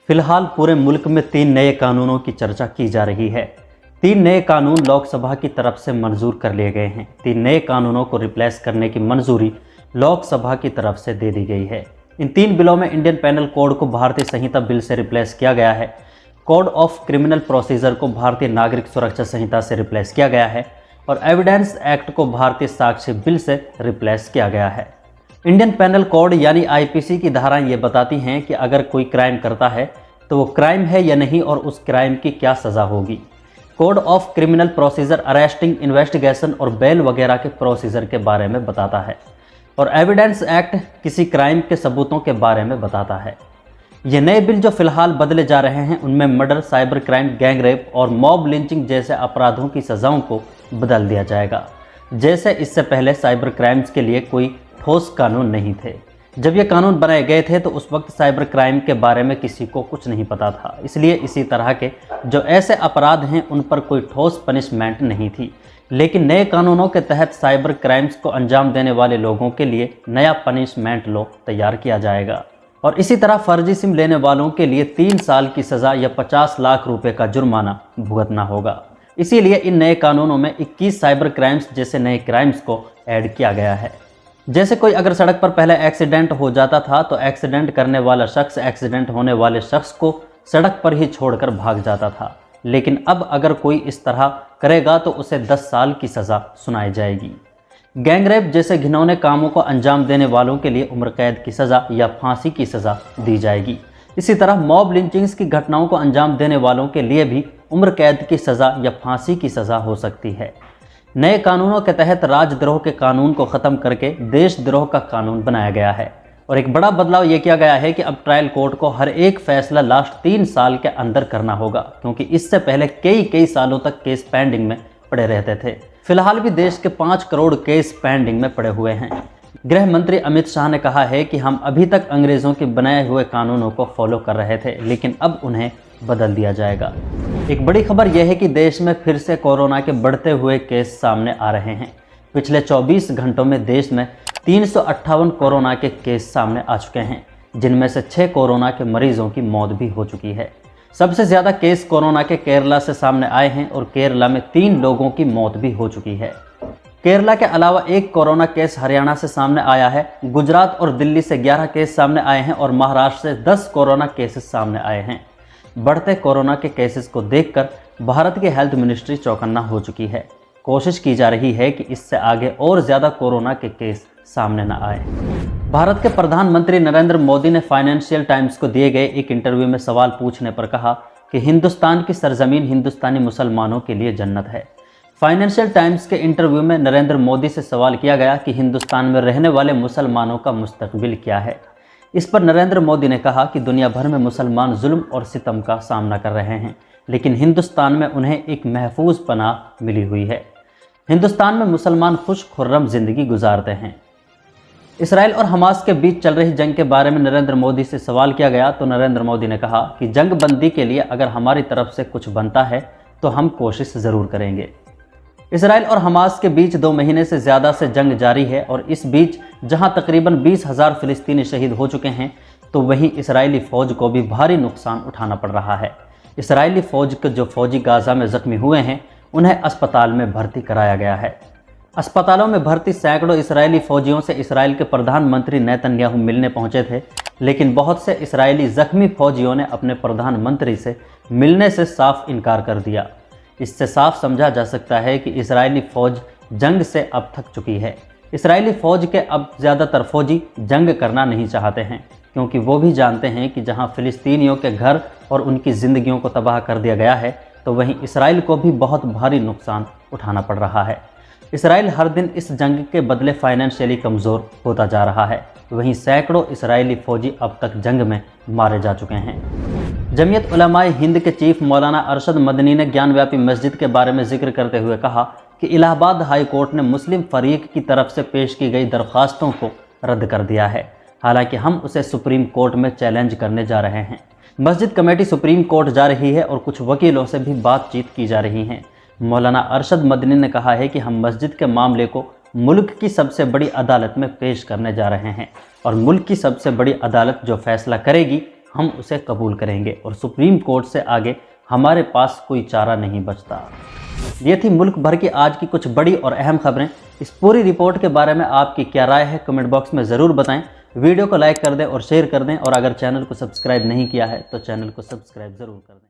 फिलहाल पूरे मुल्क में 3 नए कानूनों की चर्चा की जा रही है। 3 नए कानून लोकसभा की तरफ से मंजूर कर लिए गए हैं। 3 नए कानूनों को रिप्लेस करने की मंजूरी लोकसभा की तरफ से दे दी गई है। इन 3 बिलों में इंडियन पेनल कोड को भारतीय संहिता बिल से रिप्लेस किया गया है, कोड ऑफ क्रिमिनल प्रोसीजर को भारतीय नागरिक सुरक्षा संहिता से रिप्लेस किया गया है और एविडेंस एक्ट को भारतीय साक्ष्य बिल से रिप्लेस किया गया है। इंडियन पेनल कोड यानी आईपीसी की धाराएं ये बताती हैं कि अगर कोई क्राइम करता है तो वो क्राइम है या नहीं और उस क्राइम की क्या सज़ा होगी। Code of criminal procedure arresting, investigation और बेल वगैरह के प्रोसीजर के बारे में बताता है और एविडेंस एक्ट किसी क्राइम के सबूतों के बारे में बताता है। ये नए बिल जो फिलहाल बदले जा रहे हैं उनमें murder, cyber crime, gang rape और मॉब लिंचिंग जैसे अपराधों की सज़ाओं को बदल दिया जाएगा। जैसे इससे पहले साइबर क्राइम्स के लिए कोई ठोस कानून नहीं थे। जब ये कानून बनाए गए थे तो उस वक्त साइबर क्राइम के बारे में किसी को कुछ नहीं पता था, इसलिए इसी तरह के जो ऐसे अपराध हैं उन पर कोई ठोस पनिशमेंट नहीं थी। लेकिन नए कानूनों के तहत साइबर क्राइम्स को अंजाम देने वाले लोगों के लिए नया पनिशमेंट लॉ तैयार किया जाएगा और इसी तरह फर्जी सिम लेने वालों के लिए 3 साल की सज़ा या 50 लाख रुपए का जुर्माना भुगतना होगा। इसीलिए इन नए कानूनों में 21 साइबर क्राइम्स जैसे नए क्राइम्स को ऐड किया गया है। जैसे कोई अगर सड़क पर पहले एक्सीडेंट हो जाता था तो एक्सीडेंट करने वाला शख्स एक्सीडेंट होने वाले शख्स को सड़क पर ही छोड़कर भाग जाता था, लेकिन अब अगर कोई इस तरह करेगा तो उसे 10 साल की सज़ा सुनाई जाएगी। गैंग रेप जैसे घिनौने कामों को अंजाम देने वालों के लिए उम्र कैद की सज़ा या फांसी की सज़ा दी जाएगी। इसी तरह मॉब लिंचिंग्स की घटनाओं को अंजाम देने वालों के लिए भी उम्र कैद की सज़ा या फांसी की सज़ा हो सकती है। नए कानूनों के तहत राजद्रोह के कानून को ख़त्म करके देशद्रोह का कानून बनाया गया है और एक बड़ा बदलाव ये किया गया है कि अब ट्रायल कोर्ट को हर एक फैसला लास्ट 3 साल के अंदर करना होगा, क्योंकि इससे पहले कई सालों तक केस पेंडिंग में पड़े रहते थे। फिलहाल भी देश के 5 करोड़ केस पेंडिंग में पड़े हुए हैं। गृह मंत्री अमित शाह ने कहा है कि हम अभी तक अंग्रेज़ों के बनाए हुए कानूनों को फॉलो कर रहे थे, लेकिन अब उन्हें बदल दिया जाएगा। एक बड़ी खबर यह है कि देश में फिर से कोरोना के बढ़ते हुए केस सामने आ रहे हैं। पिछले 24 घंटों में देश में 358 कोरोना के केस सामने आ चुके हैं, जिनमें से 6 कोरोना के मरीजों की मौत भी हो चुकी है। सबसे ज़्यादा केस कोरोना के केरला से सामने आए हैं और केरला में 3 लोगों की मौत भी हो चुकी है। केरला के अलावा 1 कोरोना केस हरियाणा से सामने आया है। गुजरात और दिल्ली से 11 केस सामने आए हैं और महाराष्ट्र से 10 कोरोना केसेस सामने आए हैं। बढ़ते कोरोना के केसेस को देखकर भारत की हेल्थ मिनिस्ट्री चौकन्ना हो चुकी है। कोशिश की जा रही है कि इससे आगे और ज़्यादा कोरोना के केस सामने न आए। भारत के प्रधानमंत्री नरेंद्र मोदी ने फाइनेंशियल टाइम्स को दिए गए एक इंटरव्यू में सवाल पूछने पर कहा कि हिंदुस्तान की सरजमीन हिंदुस्तानी मुसलमानों के लिए जन्नत है। फाइनेंशियल टाइम्स के इंटरव्यू में नरेंद्र मोदी से सवाल किया गया कि हिंदुस्तान में रहने वाले मुसलमानों का मुस्तकबिल क्या है। इस पर नरेंद्र मोदी ने कहा कि दुनिया भर में मुसलमान जुल्म और सितम का सामना कर रहे हैं, लेकिन हिंदुस्तान में उन्हें एक महफूज पनाह मिली हुई है। हिंदुस्तान में मुसलमान खुश खुर्रम जिंदगी गुजारते हैं। इसराइल और हमास के बीच चल रही जंग के बारे में नरेंद्र मोदी से सवाल किया गया तो नरेंद्र मोदी ने कहा कि जंग बंदी के लिए अगर हमारी तरफ से कुछ बनता है तो हम कोशिश ज़रूर करेंगे। इसराइल और हमास के बीच 2 महीने से ज़्यादा से जंग जारी है और इस बीच जहां तकरीबन 20,000 फिलिस्तीनी शहीद हो चुके हैं तो वहीं इसराइली फ़ौज को भी भारी नुकसान उठाना पड़ रहा है। इसराइली फ़ौज के जो फ़ौजी गाज़ा में ज़ख्मी हुए हैं उन्हें अस्पताल में भर्ती कराया गया है। अस्पतालों में भर्ती सैकड़ों इसराइली फ़ौजियों से इसराइल के प्रधानमंत्री नेतन्याहू मिलने पहुंचे थे, लेकिन बहुत से इसराइली ज़ख्मी फ़ौजियों ने अपने प्रधानमंत्री से मिलने से साफ इनकार कर दिया। इससे साफ समझा जा सकता है कि इसराइली फ़ौज जंग से अब थक चुकी है। इसराइली फ़ौज के अब ज़्यादातर फ़ौजी जंग करना नहीं चाहते हैं, क्योंकि वो भी जानते हैं कि जहां फ़िलिस्तीनियों के घर और उनकी ज़िंदगियों को तबाह कर दिया गया है तो वहीं इसराइल को भी बहुत भारी नुकसान उठाना पड़ रहा है। इसराइल हर दिन इस जंग के बदले फाइनेंशियली कमज़ोर होता जा रहा है। वहीं सैकड़ों इसराइली फ़ौजी अब तक जंग में मारे जा चुके हैं। जमीयत उलमाए हिंद के चीफ मौलाना अरशद मदनी ने ज्ञानव्यापी मस्जिद के बारे में जिक्र करते हुए कहा कि इलाहाबाद हाई कोर्ट ने मुस्लिम फरीक की तरफ से पेश की गई दरख्वास्तों को रद्द कर दिया है। हालांकि हम उसे सुप्रीम कोर्ट में चैलेंज करने जा रहे हैं। मस्जिद कमेटी सुप्रीम कोर्ट जा रही है और कुछ वकीलों से भी बातचीत की जा रही है। मौलाना अरशद मदनी ने कहा है कि हम मस्जिद के मामले को मुल्क की सबसे बड़ी अदालत में पेश करने जा रहे हैं और मुल्क की सबसे बड़ी अदालत जो फैसला करेगी हम उसे कबूल करेंगे और सुप्रीम कोर्ट से आगे हमारे पास कोई चारा नहीं बचता। ये थी मुल्क भर की आज की कुछ बड़ी और अहम खबरें। इस पूरी रिपोर्ट के बारे में आपकी क्या राय है कमेंट बॉक्स में ज़रूर बताएं। वीडियो को लाइक कर दें और शेयर कर दें, और अगर चैनल को सब्सक्राइब नहीं किया है तो चैनल को सब्सक्राइब ज़रूर कर दें।